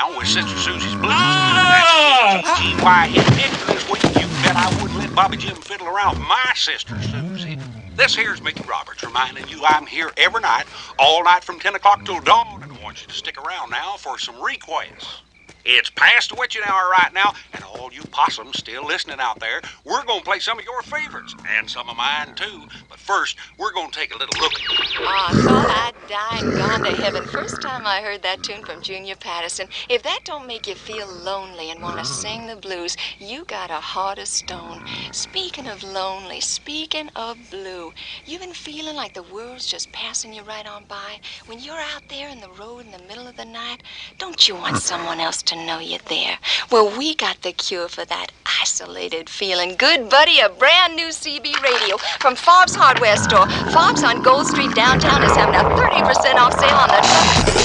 now with Sister Susie's Blues. That's GY hit pick for this week. You bet I wouldn't let Bobby Jim fiddle around with my Sister Susie. This here's Mickey Roberts reminding you I'm here every night, all night from 10 o'clock till dawn, and I want you to stick around now for some requests. It's past the witching hour right now, and all you possums still listening out there, we're going to play some of your favorites, and some of mine too. But first, we're going to take a little look. I thought I'd die and gone to heaven. First time I heard that tune from Junior Patterson. If that don't make you feel lonely and want to sing the blues, you got a heart of stone. Speaking of lonely, speaking of blue, you been feeling like the world's just passing you right on by? When you're out there in the road in the middle of the night, don't you want someone else to know you're there? Well, we got the cure for that isolated feeling. Good buddy, a brand new CB radio from Fobbs Hardware Store. Fobbs on Gold Street downtown is having a 30% off sale on the